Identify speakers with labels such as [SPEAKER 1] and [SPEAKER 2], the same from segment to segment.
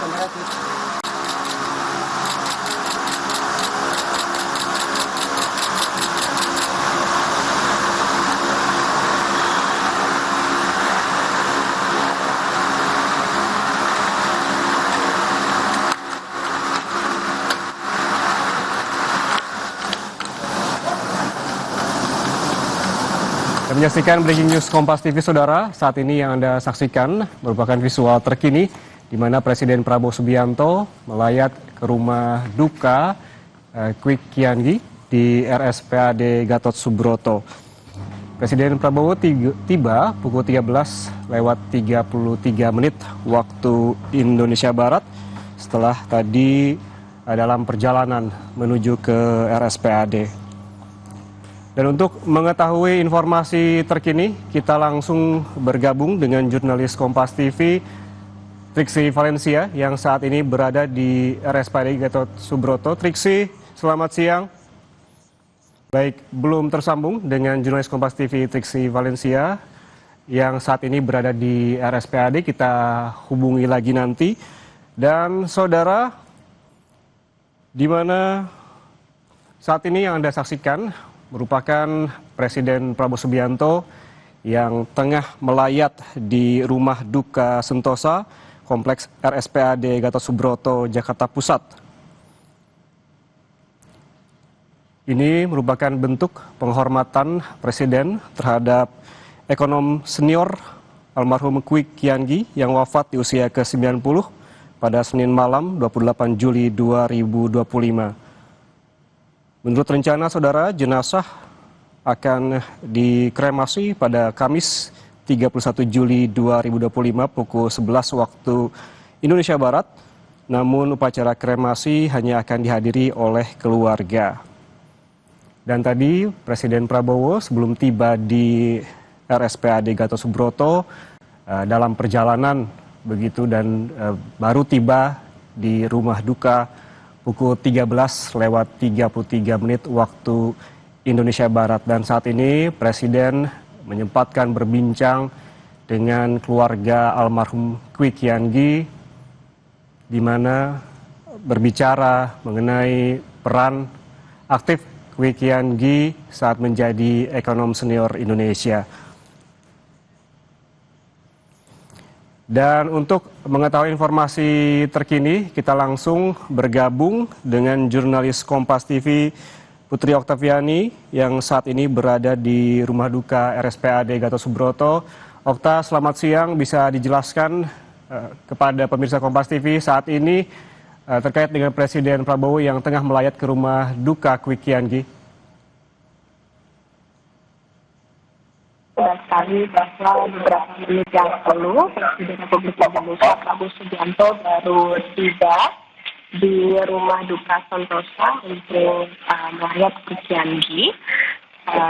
[SPEAKER 1] Saudara. Menyaksikan breaking news Kompas TV, saudara. Saat ini yang Anda saksikan merupakan visual terkini di mana Presiden Prabowo Subianto melayat ke rumah duka Kwik Kian Gi di RSPAD Gatot Subroto. Presiden Prabowo tiba pukul 13:33 waktu Indonesia Barat setelah tadi dalam perjalanan menuju ke RSPAD. Dan untuk mengetahui informasi terkini, kita langsung bergabung dengan jurnalis Kompas TV, Triksi Valencia, yang saat ini berada di RSPAD Gatot Subroto. Triksi, selamat siang. Baik, belum tersambung dengan jurnalis Kompas TV, Triksi Valencia, yang saat ini berada di RSPAD. Kita hubungi lagi nanti. Dan saudara, di mana saat ini yang Anda saksikan merupakan Presiden Prabowo Subianto yang tengah melayat di rumah duka Sentosa, Kompleks RSPAD Gatot Subroto, Jakarta Pusat. Ini merupakan bentuk penghormatan Presiden terhadap ekonom senior almarhum Kwik Kian Gi yang wafat di usia ke-90 pada Senin malam 28 Juli 2025. Menurut rencana, saudara, jenazah akan dikremasi pada Kamis 31 Juli 2025 pukul 11 waktu Indonesia Barat. Namun upacara kremasi hanya akan dihadiri oleh keluarga. Dan tadi Presiden Prabowo sebelum tiba di RSPAD Gatot Subroto dalam perjalanan begitu dan baru tiba di rumah duka pukul 13:33 waktu Indonesia Barat. Dan saat ini Presiden menyempatkan berbincang dengan keluarga almarhum Kwik Kian Gi, di mana berbicara mengenai peran aktif Kwik Kian Gi saat menjadi ekonom senior Indonesia. Dan untuk mengetahui informasi terkini, kita langsung bergabung dengan jurnalis Kompas TV Putri Oktaviani yang saat ini berada di rumah duka RSPAD Gatot Subroto. Okta, selamat siang. Bisa dijelaskan kepada pemirsa Kompas TV saat ini terkait dengan Presiden Prabowo yang tengah melayat ke rumah duka Kwik Kian Gi?
[SPEAKER 2] Dan sekali bahwa beberapa menit yang lalu Presiden Republik Indonesia Prabowo Subianto baru tiba di rumah duka Sentosa untuk melayat Kwik Kian Gi.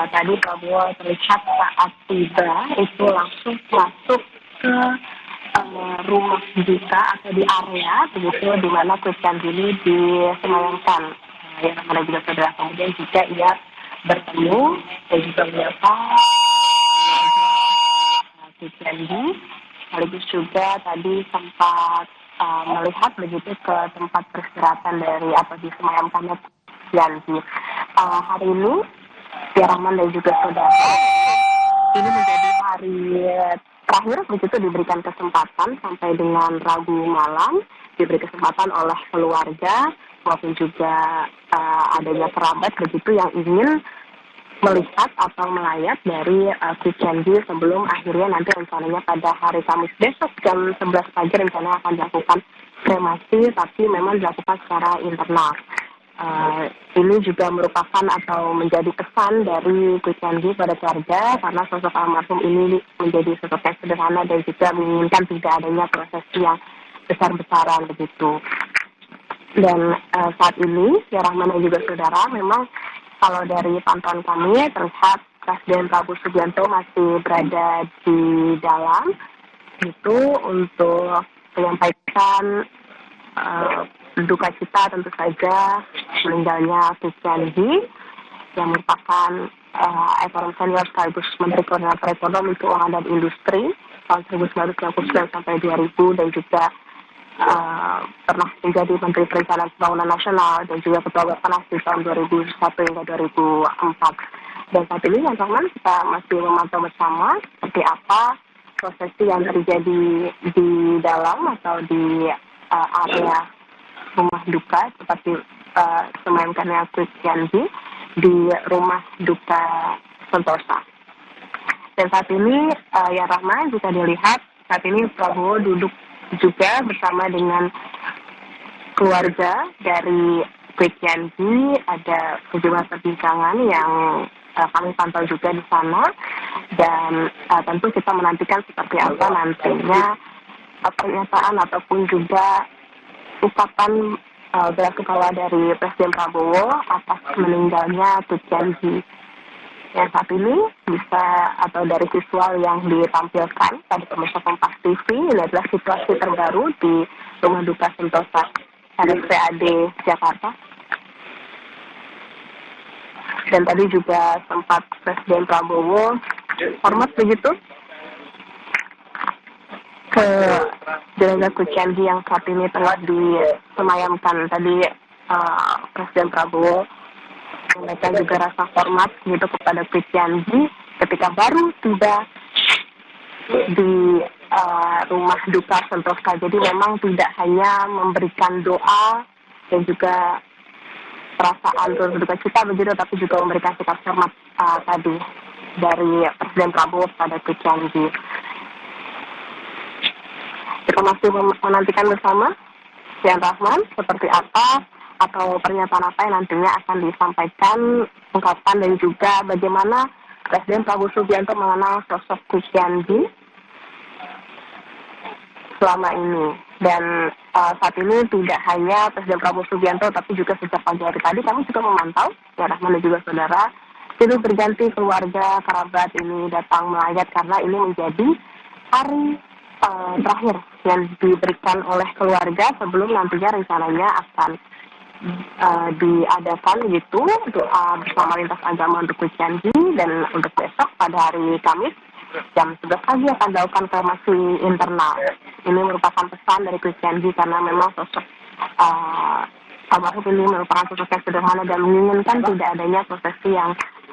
[SPEAKER 2] Tadi Prabowo terlihat saat tiba itu langsung masuk ke rumah duka atau di area begitu di mana Kwik Kian Gi ini disemayamkan. Yang mana juga saudara, kemudian juga ia bertemu dan juga menyapa Kwik Kian Gi, sekaligus juga tadi sempat melihat begitu ke tempat peristirahatan dari atau disemayamkannya Kwik Kian Gi. Hari ini, ya Rahman dan juga saudara, ini menjadi hari terakhir begitu diberikan kesempatan sampai dengan Rabu malam, diberi kesempatan oleh keluarga maupun juga adanya kerabat begitu yang ingin melihat atau melayat dari Kwik Kian Gi sebelum akhirnya nanti rencananya pada hari Kamis besok jam 11 pagi rencananya akan dilakukan kremasi, tapi memang dilakukan secara internal. Ini juga merupakan atau menjadi kesan dari Kwik Kian Gi pada keluarga karena sosok almarhum ini menjadi sosok yang sederhana dan juga menginginkan tidak adanya prosesi yang besar-besaran begitu. Dan saat ini, ya Rahman dan juga saudara, memang kalau dari pantauan kami terlihat Presiden Prabowo Subianto masih berada di dalam itu untuk menyampaikan duka cita tentu saja meninggalnya Kwik Kian Gi yang merupakan ekonom senior sekaligus Menteri Koordinator Ekonomi, Keuangan dan Industri tahun 1999 sampai 2000 dan juga pernah menjadi Menteri Perencanaan Pembangunan Nasional dan juga Ketua Bapenas di tahun 2001 hingga 2004. Dan saat ini yang teman kita masih memantau bersama seperti apa prosesi yang terjadi di dalam atau di area rumah duka seperti semayamkannya Kristianji di rumah duka Sentosa. Dan saat ini ya Rahma, jika dilihat saat ini Prabowo duduk juga bersama dengan keluarga dari Kristianji. Ada sejumlah perbincangan yang kami pantau juga di sana, dan tentu kita menantikan seperti apa nantinya pernyataan ataupun juga ucapan belasungkawa dari Presiden Prabowo atas meninggalnya Kristianji. Yang saat ini bisa atau dari visual yang ditampilkan pada pemirsa Kompas TV, ini adalah situasi terbaru di Rumah Duka Sentosa RSPAD Jakarta. Dan tadi juga sempat Presiden Prabowo hormat begitu ke jenazah Kristianji yang saat ini telah disemayamkan. Tadi Presiden Prabowo mereka juga rasa hormat gitu kepada Kristianji ketika baru tiba di rumah duka Sentosa. Jadi memang tidak hanya memberikan doa dan juga perasaan duka cita begitu, tapi juga memberikan sikap hormat tadi dari Presiden Prabowo kepada Kristianji. Kita masih menantikan bersama Sian Rahman seperti apa atau pernyataan apa yang nantinya akan disampaikan, ungkapan dan juga bagaimana Presiden Prabowo Subianto mengenal sosok Kristianji selama ini. Dan saat ini tidak hanya Presiden Prabowo Subianto, tapi juga sejak pagi hari tadi kami juga memantau, ya Rahman dan juga saudara, silih berganti keluarga, kerabat ini datang melayat karena ini menjadi hari terakhir yang diberikan oleh keluarga sebelum nantinya rencananya akan diadakan gitu doa bersama lintas agama untuk Kristianji, dan untuk besok pada hari Kamis jam 11 pagi akan dilakukan kremasi internal. Ini merupakan pesan dari Kristianji karena memang sosok almarhum ini merupakan sosok yang sederhana dan menginginkan tidak adanya prosesi yang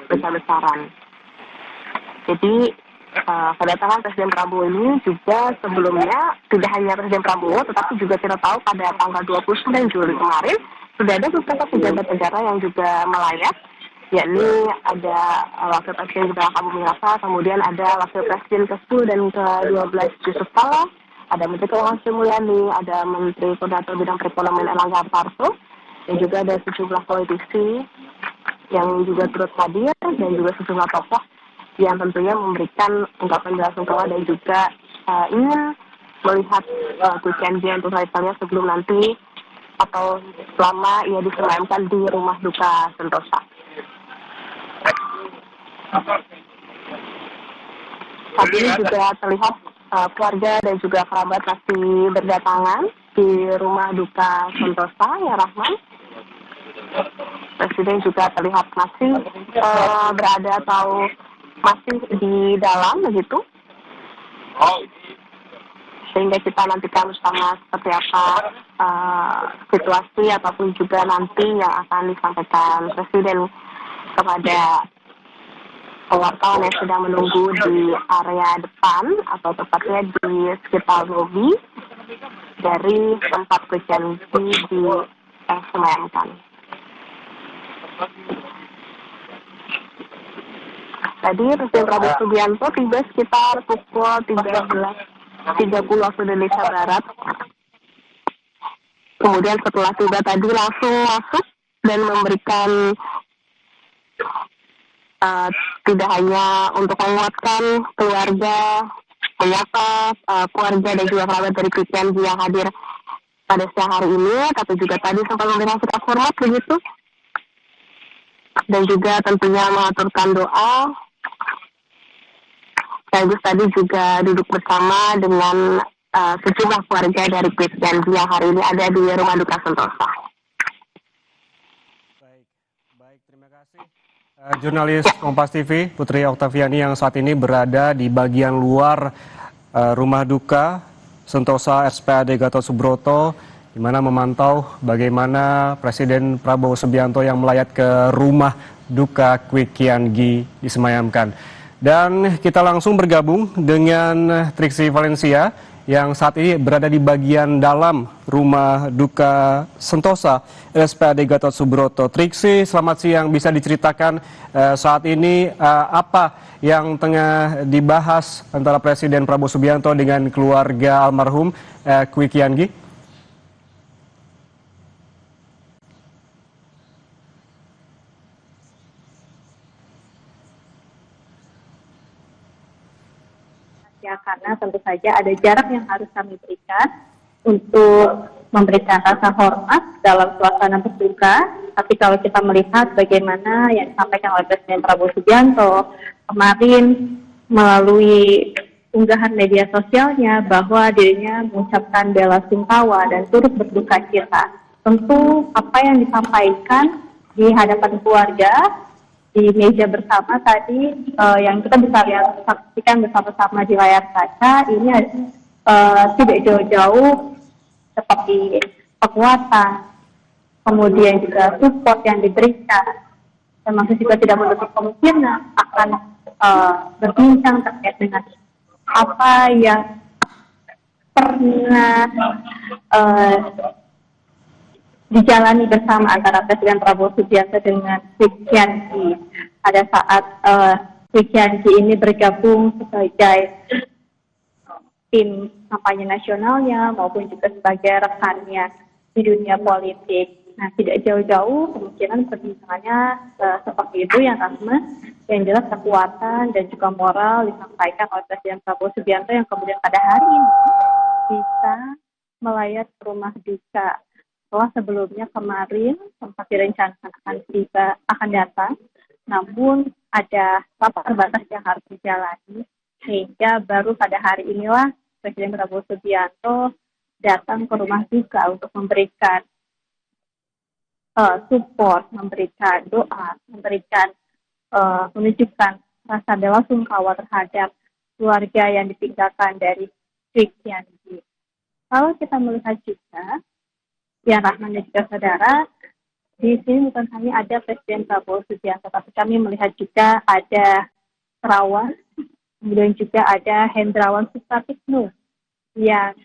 [SPEAKER 2] besar-besaran. Jadi kedatangan Presiden Prabowo ini juga sebelumnya tidak hanya Presiden Prabowo, tetapi juga kita tahu pada tanggal 29 Juli kemarin sudah ada beberapa pejabat negara yang juga melayat, yakni ada Wakil Presiden Jenderal Bumi Rasa, kemudian ada Wakil Presiden ke-10 dan ke-12 Yusuf Kala, ada Menteri Keuangan Sri Mulyani, ada Menteri Koordinator Bidang Perekonomian Erlangga Hartarto, dan juga ada sejumlah politisi yang juga turut hadir, dan juga sejumlah tokoh yang tentunya memberikan ungkapan belasungkawa dan juga ingin melihat Kristianji untuk kalinya sebelum nanti atau selama ia disemayamkan di rumah duka Sentosa. Saat ini juga terlihat keluarga dan juga kerabat masih berdatangan di rumah duka Sentosa, ya Rahman. Presiden juga terlihat masih berada atau masih di dalam begitu, sehingga kita nantikan bersama seperti apa situasi ataupun juga nanti yang akan disampaikan Presiden kepada wartawan yang sedang menunggu di area depan atau tepatnya di sekitar lobi dari tempat Kristianji disemayamkan. Tadi Presiden Prabowo Subianto tiba sekitar pukul 13.30 waktu Indonesia Barat. Kemudian setelah tiba tadi langsung masuk dan memberikan tidak hanya untuk menguatkan keluarga, menyapa keluarga dan juga kerabat dari Kristianji yang hadir pada siang hari ini, tapi juga tadi sempat memberikan sikap hormat begitu, dan juga tentunya mengaturkan doa. Sekaligus tadi juga duduk bersama dengan sejumlah keluarga dari Kristianji yang hari ini ada di rumah duka Sentosa.
[SPEAKER 1] Baik, terima kasih. Jurnalis Kompas TV Putri Oktaviani yang saat ini berada di bagian luar rumah duka Sentosa RSPAD Gatot Subroto, di mana memantau bagaimana Presiden Prabowo Subianto yang melayat ke rumah duka Kwi Kian Gi disemayamkan. Dan kita langsung bergabung dengan Triksi Valencia yang saat ini berada di bagian dalam rumah duka Sentosa RSPAD Gatot Subroto. Triksi, selamat siang. Bisa diceritakan saat ini apa yang tengah dibahas antara Presiden Prabowo Subianto dengan keluarga almarhum Kwi Kian Gi?
[SPEAKER 3] Ya, karena tentu saja ada jarak yang harus kami berikan untuk memberikan rasa hormat dalam suasana berduka. Tapi kalau kita melihat bagaimana yang disampaikan oleh Presiden Prabowo Subianto kemarin melalui unggahan media sosialnya bahwa dirinya mengucapkan bela sungkawa dan turut berduka cita. Tentu apa yang disampaikan di hadapan keluarga di meja bersama tadi yang kita bisa lihat saksikan bersama-sama di layar kaca ini tidak jauh-jauh seperti kekuatan, kemudian juga support yang diberikan, termasuk juga tidak menutup kemungkinan akan berbincang terkait dengan apa yang pernah dijalani bersama antara Presiden Prabowo Subianto dengan Kwi Kian Gi pada saat Kwi Kian Gi ini bergabung sebagai tim kampanye nasionalnya maupun juga sebagai rekannya di dunia politik. Nah, tidak jauh-jauh kemungkinan perbincangannya seperti itu yang Rahma, yang jelas kekuatan dan juga moral disampaikan oleh Presiden Prabowo Subianto yang kemudian pada hari ini bisa melayat ke rumah duka. Setelah sebelumnya kemarin sempat direncanakan akan datang, namun ada rapat terbatas yang harus dijalani, sehingga baru pada hari inilah Presiden Prabowo Subianto datang ke rumah duka untuk memberikan support, memberikan doa, menunjukkan rasa bela sungkawa terhadap keluarga yang ditinggalkan dari Kwi Kian Gi. Kalau kita melihat juga ya Rahman dan juga saudara, di sini bukan hanya ada Presiden Prabowo Subianto, tapi kami melihat juga ada Terawan, kemudian juga ada Hendrawan Supratikno yang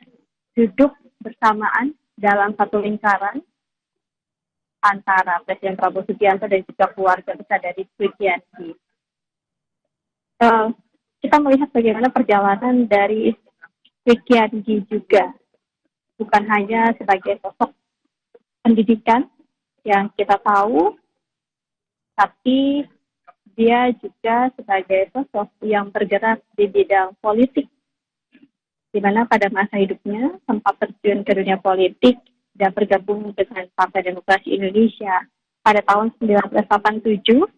[SPEAKER 3] duduk bersamaan dalam satu lingkaran antara Presiden Prabowo Subianto dan juga keluarga besar dari Kwi Kian Gi. Kita melihat bagaimana perjalanan dari Kwi Kian Gi juga, bukan hanya sebagai sosok pendidikan yang kita tahu, tapi dia juga sebagai sosok yang bergerak di bidang politik, di mana pada masa hidupnya sempat terjun ke dunia politik dan bergabung dengan Partai Demokrasi Indonesia pada tahun 1987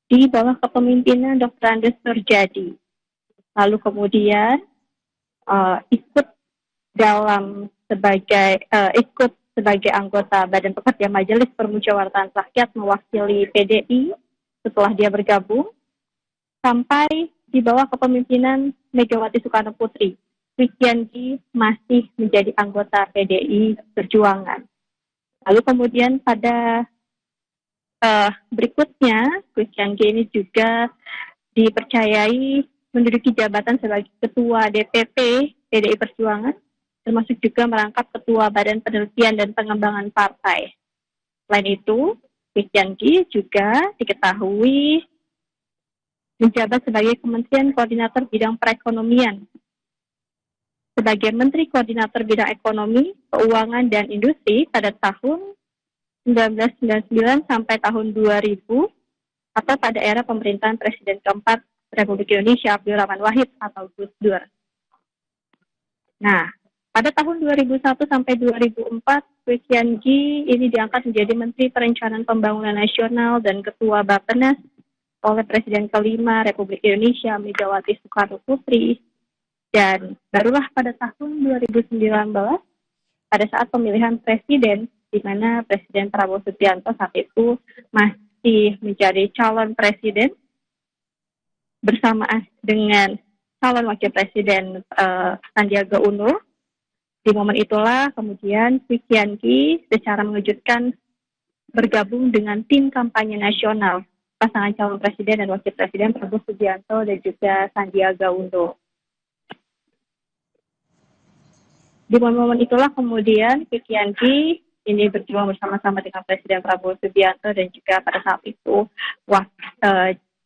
[SPEAKER 3] di bawah kepemimpinan Dr. Andes Nurjadi. Lalu kemudian ikut sebagai anggota Badan Pekerja Majelis Permusyawaratan Rakyat mewakili PDI setelah dia bergabung sampai di bawah kepemimpinan Megawati Soekarno Putri. Kwi Kian Gi masih menjadi anggota PDI Perjuangan. Lalu kemudian pada berikutnya Kwi Kian Gi ini juga dipercayai menduduki jabatan sebagai Ketua DPP PDI Perjuangan, termasuk juga merangkap Ketua Badan Penelitian dan Pengembangan Partai. Selain itu, Kwi Kian Gi juga diketahui menjabat sebagai Kementerian Koordinator Bidang Perekonomian, sebagai Menteri Koordinator Bidang Ekonomi, Keuangan, dan Industri pada tahun 1999 sampai tahun 2000, atau pada era pemerintahan Presiden keempat Republik Indonesia Abdul Rahman Wahid atau Gus Dur. Nah, pada tahun 2001 sampai 2004, Kwi Kian Gi ini diangkat menjadi Menteri Perencanaan Pembangunan Nasional dan Ketua Bappenas oleh Presiden kelima Republik Indonesia Megawati Soekarno Putri. Dan barulah pada tahun 2019, pada saat pemilihan presiden, di mana Presiden Prabowo Subianto saat itu masih menjadi calon presiden bersamaan dengan calon wakil presiden Sandiaga Uno, Di momen itulah kemudian Kwi Kian Gi secara mengejutkan bergabung dengan tim kampanye nasional pasangan calon presiden dan wakil presiden Prabowo Subianto dan juga Sandiaga Uno. Di momen-momen itulah kemudian Kwi Kian Gi ini berjuang bersama-sama dengan Presiden Prabowo Subianto dan juga pada saat itu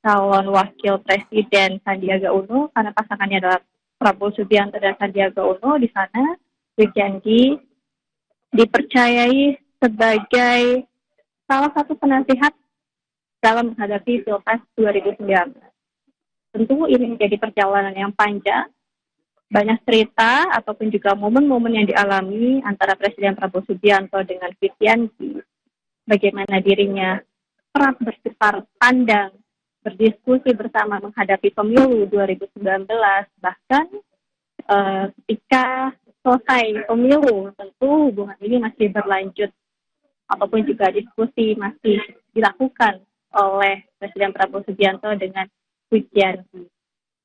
[SPEAKER 3] calon wakil presiden Sandiaga Uno, karena pasangannya adalah Prabowo Subianto dan Sandiaga Uno. Di sana Kwi Kian Gi dipercayai sebagai salah satu penasihat dalam menghadapi Pilpres 2019. Tentu ini menjadi perjalanan yang panjang, banyak cerita ataupun juga momen-momen yang dialami antara Presiden Prabowo Subianto dengan Kwi Kian Gi, bagaimana dirinya kerap bertukar pandang, berdiskusi bersama menghadapi pemilu 2019, bahkan ketika selesai pemilu, tentu hubungan ini masih berlanjut ataupun juga diskusi masih dilakukan oleh Presiden Prabowo Subianto dengan Kwi Kian Gi.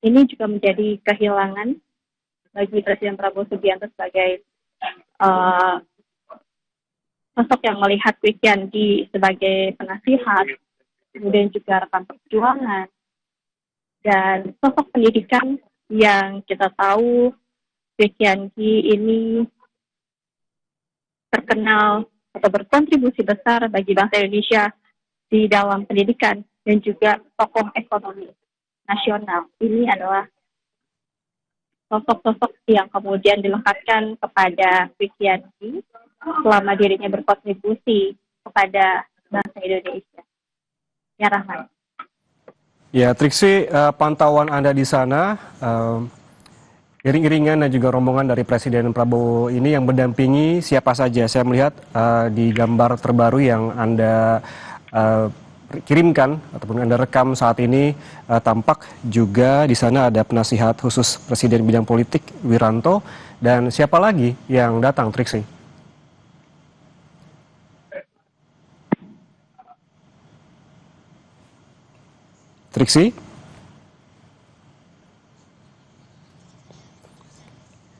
[SPEAKER 3] Ini juga menjadi kehilangan bagi Presiden Prabowo Subianto sebagai sosok yang melihat Kwi Kian Gi sebagai penasihat, kemudian juga rekan perjuangan, dan sosok pendidikan yang kita tahu Kwi Kian Gi ini terkenal atau berkontribusi besar bagi bangsa Indonesia di dalam pendidikan dan juga tokoh ekonomi nasional. Ini adalah sosok-sosok yang kemudian dilekatkan kepada Kwi Kian Gi selama dirinya berkontribusi kepada bangsa Indonesia. Ya, Rahman.
[SPEAKER 1] Ya, Triksi, pantauan Anda di sana, iring-iringan dan juga rombongan dari Presiden Prabowo ini yang mendampingi siapa saja? Saya melihat di gambar terbaru yang Anda kirimkan ataupun Anda rekam saat ini, tampak juga di sana ada penasihat khusus Presiden bidang politik Wiranto, dan siapa lagi yang datang, Triksi? Triksi?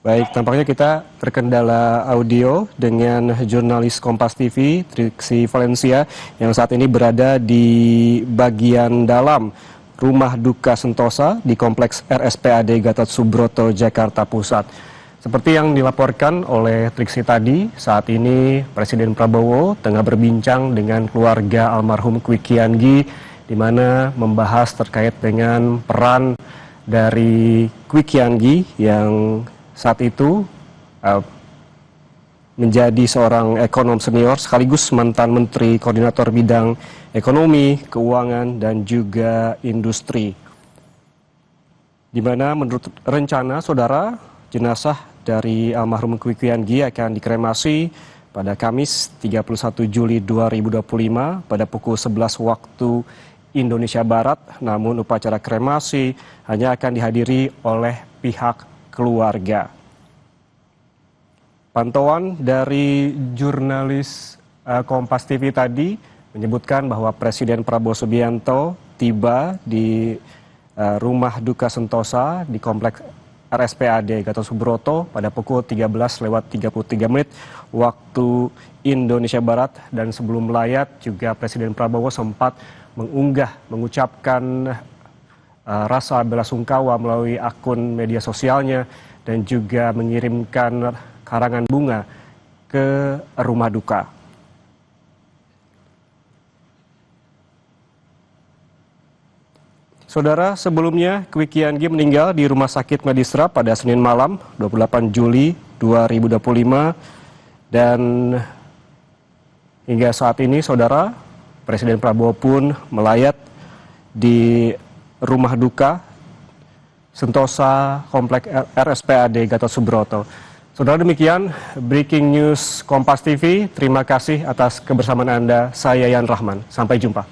[SPEAKER 1] Baik, tampaknya kita terkendala audio dengan jurnalis Kompas TV, Triksi Valencia, yang saat ini berada di bagian dalam Rumah Duka Sentosa di Kompleks RSPAD Gatot Subroto, Jakarta Pusat. Seperti yang dilaporkan oleh Triksi tadi, saat ini Presiden Prabowo tengah berbincang dengan keluarga almarhum Kwi Kian Gi, di mana membahas terkait dengan peran dari Kwi Kian Gi yang saat itu menjadi seorang ekonom senior sekaligus mantan Menteri Koordinator Bidang Ekonomi, Keuangan, dan juga Industri. Di mana menurut rencana, saudara, jenazah dari almarhum Kwi Kian Gi akan dikremasi pada Kamis 31 Juli 2025 pada pukul 11 waktu Indonesia Barat. Namun upacara kremasi hanya akan dihadiri oleh pihak keluarga. Pantauan dari jurnalis Kompas TV tadi menyebutkan bahwa Presiden Prabowo Subianto tiba di Rumah Duka Sentosa di Kompleks RSPAD Gatot Subroto pada pukul 13.33 waktu Indonesia Barat, dan sebelum melayat juga Presiden Prabowo sempat mengucapkan rasa belasungkawa melalui akun media sosialnya dan juga mengirimkan karangan bunga ke rumah duka. Saudara, sebelumnya Kwi Kian Gi meninggal di Rumah Sakit Medisra pada Senin malam 28 Juli 2025, dan hingga saat ini, saudara, Presiden Prabowo pun melayat di rumah duka Sentosa Kompleks RSPAD Gatot Subroto. Saudara, demikian Breaking News Kompas TV. Terima kasih atas kebersamaan Anda. Saya Yan Rahman. Sampai jumpa.